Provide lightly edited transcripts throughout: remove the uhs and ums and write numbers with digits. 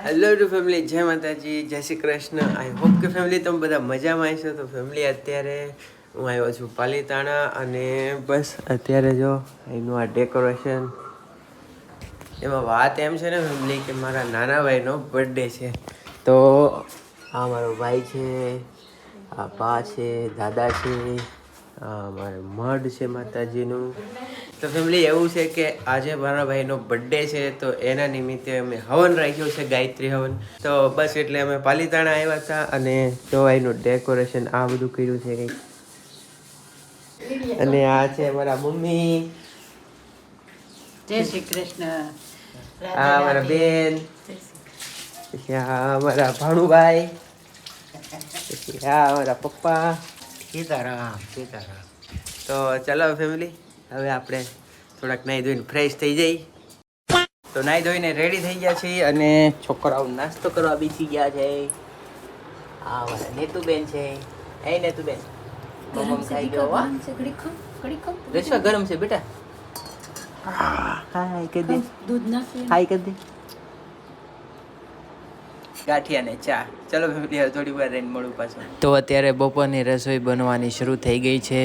Hello two family, જય માતાજી, જય શ્રી કૃષ્ણ. આઈ હોપ કે ફેમિલી તમે બધા મજામાં આવશો. તો ફેમિલી અત્યારે હું આવ્યો છું પાલીતાણા અને બસ અત્યારે જો એનું આ ડેકોરેશન. એમાં વાત એમ છે ને ફેમિલી કે મારા નાના ભાઈનો બર્થડે છે. તો આ મારો ભાઈ છે, આ બા છે, દાદા છે, મારે મઢ છે માતાજીનું. તો ફેમિલી એવું છે કે આજે મારા ભાઈનો બર્થડે છે, તો એના નિમિત્તે અમે હવન રાખ્યો છે, ગાયત્રી હવન. તો બસ એટલે અમે પાલીતાણા આવ્યા હતા અને જો એનું ડેકોરેશન આ બધું કર્યું છે કંઈક. અને આ છે મારા મમ્મી, જય શ્રી કૃષ્ણ. આ મારા બેન, પછી આ મારા ભાણુભાઈ, પછી આ મારા પપ્પા. સીતારામ સીતારામ. તો ચાલો ફેમિલી, હવે આપણે થોડાક નાહી ધોઈને ફ્રેશ થઈ જઈ. તો નાહી ધોઈને રેડી થઈ ગયા છીએ અને છોકરાઓ નાસ્તો કરવા બેસી ગયા છે. આ મારા નેતુબેન છે. એ નેતુબેન, મમ્મ ખાઈ ગયો. વા રેશવા ગરમ છે બેટા. હાય કહી દે, દૂધ નાખી હાય કહી દે. ગાંઠિયા ને ચા. ચલો ફેમિલી, થોડી વાર રહીને મળું પાછું. તો અત્યારે બપોરની રસોઈ બનવાની શરૂ થઈ ગઈ છે.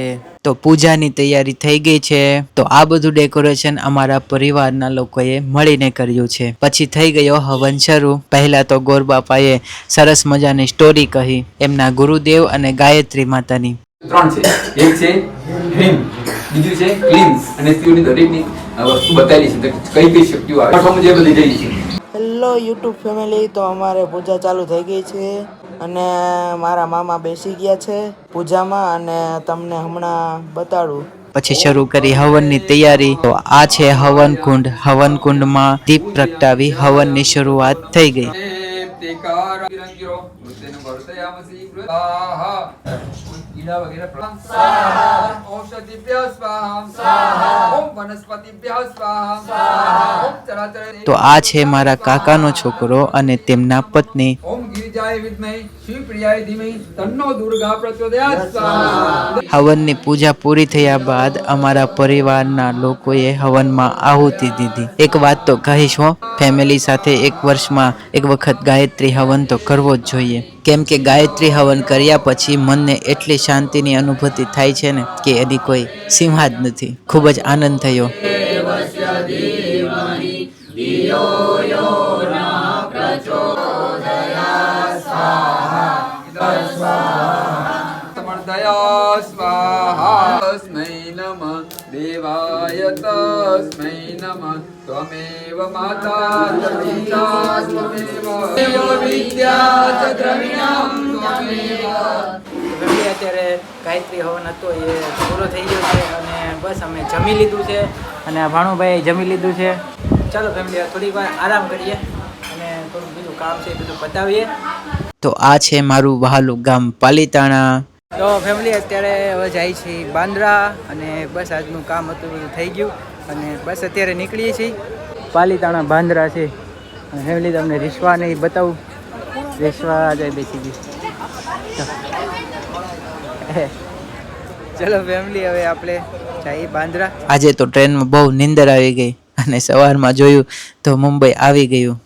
તો પૂજાની તૈયારી થઈ ગઈ છે. તો આ બધું ડેકોરેશન અમારા પરિવારના લોકોએ મળીને કર્યું છે. પછી થઈ ગયો હવન શરૂ. પહેલા તો ગોરબાપાએ સરસ મજાની સ્ટોરી કહી એમના ગુરુદેવ અને ગાયત્રી માતાની. ત્રણ છે, એક છે હ્રીમ, બીજું છે ક્લીન અને શિવની દરેકની વસ્તુ બતાવેલી છે કઈ કઈ શક્તિઓ આવે આઠમ જે બધી જઈ છે. હેલો યુટ્યુબ ફેમિલી, તો અમારે પૂજા ચાલુ થઈ ગઈ છે અને મારા મામા બેસી ગયા છે પૂજામાં અને તમને હમણાં બતાડું. પછી શરૂ કરી હવનની તૈયારી. તો આ છે હવન કુંડ. હવન કુંડમાં દીપ પ્રગટાવી હવનની શરૂઆત થઈ ગઈ. તો આ છે મારા કાકાનો છોકરો અને તેમના પત્ની. હવનની પૂજા પૂરી થયા બાદ અમારા પરિવારના લોકોએ હવનમાં આહુતિ દીધી. એક વાત તો કહીશ હો ફેમિલી સાથે, એક વર્ષમાં એક વખત ગાયત્રી હવન તો કરવો જ જોઈએ. કેમ કે ગાયત્રી હવન કર્યા પછી મનને એટલી શાંતિની અનુભૂતિ થાય છે ને કે એની કોઈ સીમા જ નથી. ખૂબ જ આનંદ થયો. તસ્મૈ નમઃ દેવાય તસ્મૈ નમઃ ત્વમેવ માતા પિતા ત્વમેવ વિદ્યા ચ દ્રવિણમ ત્વમેવ. અત્યારે ગાયત્રી હવન હતો એ પૂરો થઈ ગયો છે અને બસ અમે જમી લીધું છે અને આ ભાણુભાઈ જમી લીધું છે. ચાલો ફેમિલી, થોડીક વાર આરામ કરીએ અને થોડું બીજું કામ છે બધું પતાવીએ. તો આ છે મારું વહાલું ગામ પાલીતાણા. તો ફેમિલી અત્યારે હવે જાય છે બાંદ્રા અને બસ આજનું કામ હતું બધું થઈ ગયું અને બસ અત્યારે નીકળીએ છીએ. પાલીતાણા બાંદ્રા છે. ફેમિલી તમને રીશ્વા ને બતાવું. રીશ્વા જાય બેસી ગઈ. ચલો ફેમિલી, હવે આપણે જઈએ બાંદ્રા. આજે તો ટ્રેનમાં બહુ નીંદર આવી ગઈ અને સવારમાં જોયું તો મુંબઈ આવી ગયું.